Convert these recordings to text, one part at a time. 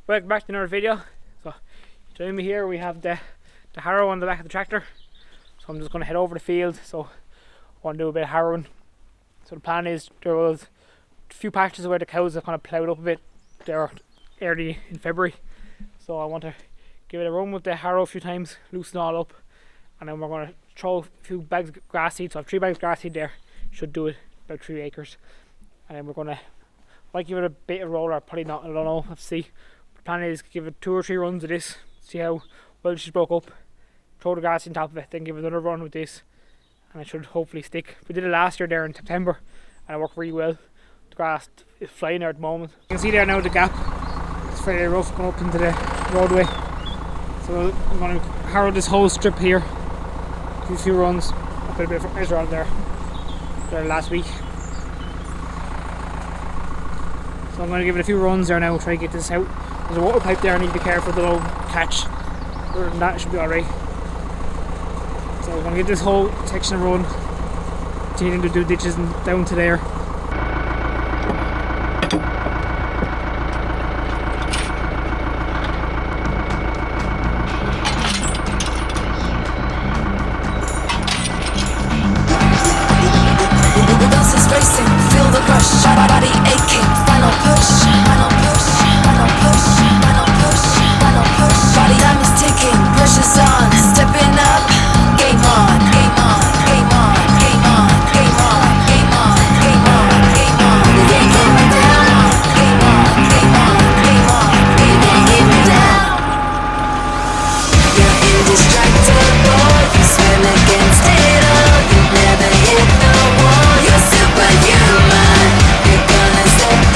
Welcome back to another video. So join me here, we have the harrow on the back of the tractor. So I'm just going to head over the field, so I want to do a bit of harrowing. So the plan is, there was a few patches where the cows have kind of ploughed up a bit there early in February. So I want to give it a run with the harrow a few times, loosen it all up, and then we're going to throw a few bags of grass seed. So I have 3 bags of grass seed there, should do it, about 3 acres. And then we're going to, might give it a bit of roller, probably not, I don't know, let's see. The plan is give it 2 or 3 runs of this, see how well she's broke up, throw the grass on top of it, then give it another run with this, and it should hopefully stick. We did it last year there in September and it worked really well. The grass is flying there at the moment. You can see there now the gap, it's fairly rough going up into the roadway. So I'm going to harrow this whole strip here, do a few runs. I put a bit of fertilizer on there last week. So I'm going to give it a few runs there now, try to get this out. There's a water pipe there, I need to be careful that it won't catch. Other than that, it should be alright. So we're going to get this whole section run, continuing to do ditches and down to there.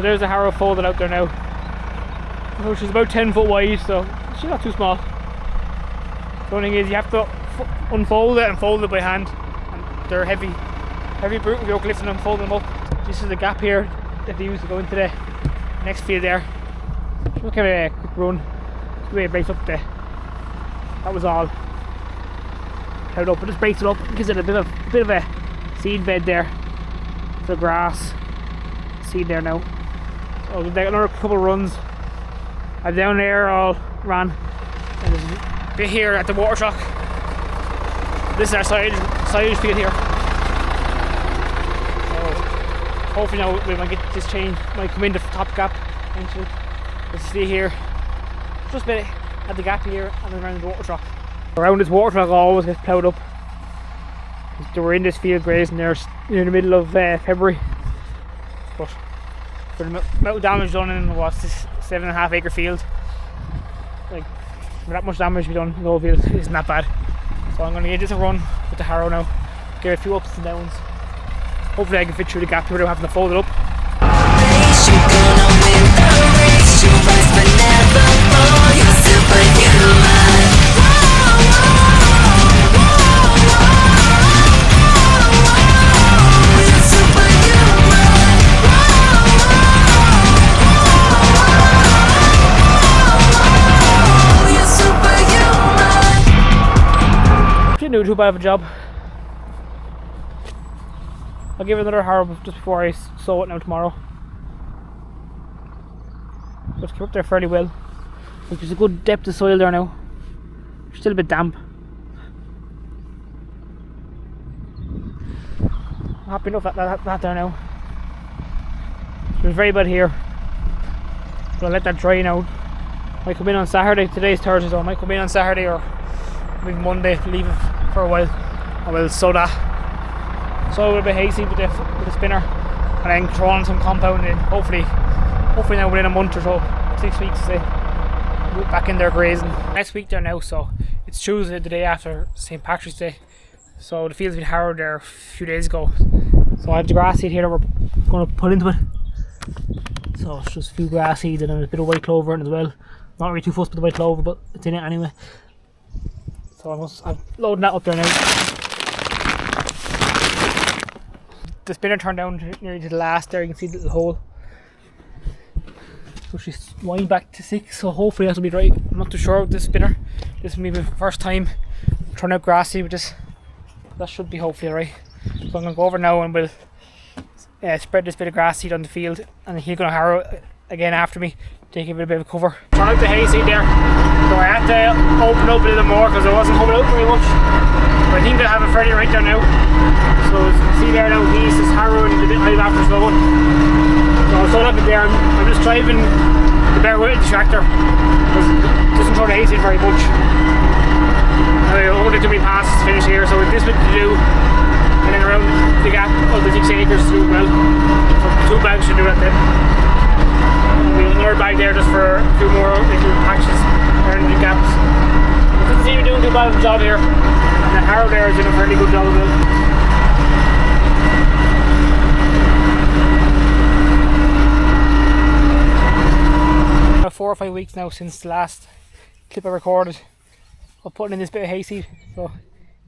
There's a harrow folded out there now. So she's about 10 foot wide, so she's not too small. The only thing is you have to unfold it and fold it by hand. And they're heavy brute if you're lifting them, folding them up. This is the gap here that they use to go into the next field there. Just give it a quick run. The way it breaks up there. That was all held up, but just breaks it up, gives it a bit of a seed bed there. The grass seed there now. So we'll take another couple of runs. I'm down there all ran. And there's a bit here at the water truck. This is our silage field here. So hopefully now we might get this change, might come into the top gap eventually. Let's see here. Just a bit at the gap here and then around the water truck. Around this water truck always gets ploughed up. They were in this field grazing there in the middle of February. But for the amount of damage done in what's this 7.5 acre field, like for that much damage we done in the whole field isn't that bad. So I'm going to give this a run with the harrow now, give it a few ups and downs. Hopefully I can fit through the gap here without having to fold it up. Didn't do too bad of a job. I'll give it another harrow just before I sow it now tomorrow. But it's come up there fairly well. There's a good depth of soil there now. It's still a bit damp. I'm happy enough at that there now. It was very bad here. But I'll let that dry now. Might come in on Saturday. Today's Thursday, so I might come in on Saturday or maybe Monday, leave it for a while. I will sow that. Sow it a bit hazy with the spinner, and then throw on some compound, and hopefully now within a month or so, 6 weeks, say, we're back in there grazing. Next week there now, so it's Tuesday, the day after St. Patrick's Day. So the field's been harrowed there a few days ago. So I have the grass seed here that we're going to put into it. So it's just a few grass seeds and then a bit of white clover in it as well. Not really too fussed with the white clover, but it's in it anyway. So I'm loading that up there now. The spinner turned down nearly to the last there, you can see the little hole. So she's wind back to 6, so hopefully that will be right. I'm not too sure with this spinner. This will be my first time turning out grass seed with this. That should be hopefully right. So I'm going to go over now and we'll spread this bit of grass seed on the field, and he's going to harrow again after me to give it a bit of cover. Turn out the hayseed there, so I had to open up a little more because it wasn't coming out very much. But I think they have it fairly right there now. So as you can see there now, he's just harrowing the bit right after Sowing. So I'm still up in there, I'm just driving the bare weight of the tractor because it doesn't throw the hayseed very much. I've only too many passes to finish here, so with this bit to do, and then around the gap of the 6 acres to do well. So 2 bags should do that then. And we have another bag there just for a few more little patches around the gaps. It doesn't seem to be doing too bad of a job here, and the harrow there is doing a fairly good job of it. 4 or 5 weeks now since the last clip I recorded of putting in this bit of hayseed. So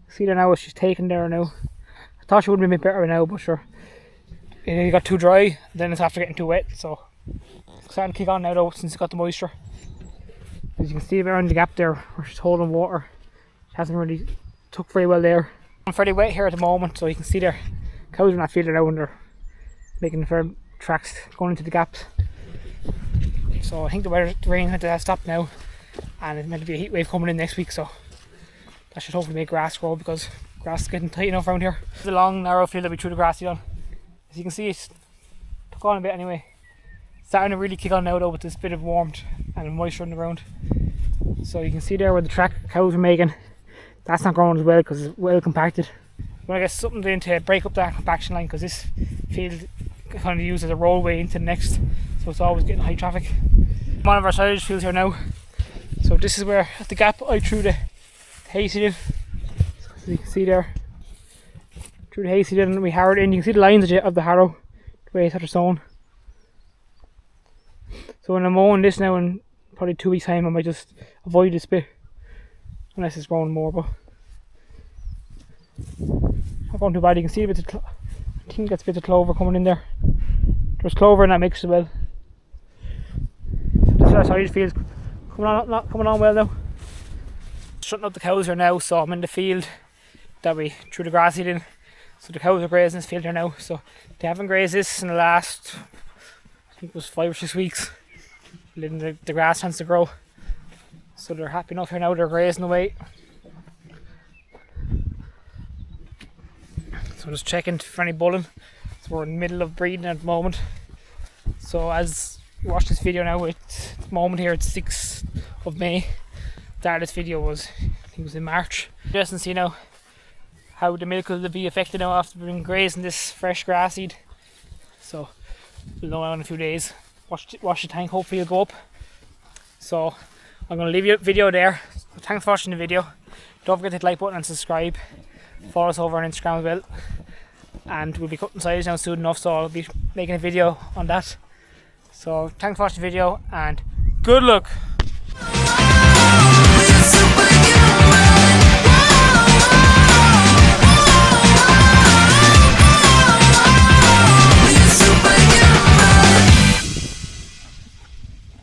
see there now what she's taking there now. I thought she would have been a bit better by now, but sure, it got too dry, then it's after getting too wet, so it's starting to kick on now though since it got the moisture. As you can see around the gap there where she's holding water, she hasn't really took very well there. I'm fairly wet here at the moment, so you can see there cows are not feeding now and they're making the firm tracks going into the gaps. So I think the rain meant to stop now, and it's meant to be a heat wave coming in next week, so that should hopefully make grass grow because grass is getting tight enough around here. It's a long narrow field that we threw the grass seed on. As you can see, it's took on a bit anyway. It's starting to really kick on now though with this bit of warmth and moisture in the ground. So you can see there where the track cows are making, that's not growing as well because it's well compacted. I'm going to get something in to break up that compaction line because this field kind of used as a rollway into the next, so it's always getting high traffic. One of our silage fields here now. So this is where at the gap I threw the hayseed in. So as you can see there, threw the hayseed in and we harrowed in. You can see the lines of the harrow, the way it's after sown. So when I'm mowing this now in probably 2 weeks time, I might just avoid this bit unless it's growing more, but not going too bad. You can see a bit of I think that's a bit of clover coming in there. There's clover in that mix as well. So this is our silage field coming on well now. Shutting up the cows here now, so I'm in the field that we threw the grass seed in. So the cows are grazing this field here now. So they haven't grazed this in the last, I think it was 5 or 6 weeks. Letting the grass chance to grow. So they're happy enough here now, they're grazing away. So I'm just checking for any bulling. So we're in the middle of breeding at the moment. So as you watch this video now, at the moment here it's 6th of May. Start of this video was, I think it was in March. Just to see now how the milk will be affected now after being grazing this fresh grass seed. So we'll know in a few days. Watch the tank, hopefully it'll go up. So I'm going to leave you a video there. So thanks for watching the video. Don't forget to hit the like button and subscribe. Follow us over on Instagram as well. And we'll be cutting silage now soon enough, so I'll be making a video on that. So thanks for watching the video and good luck.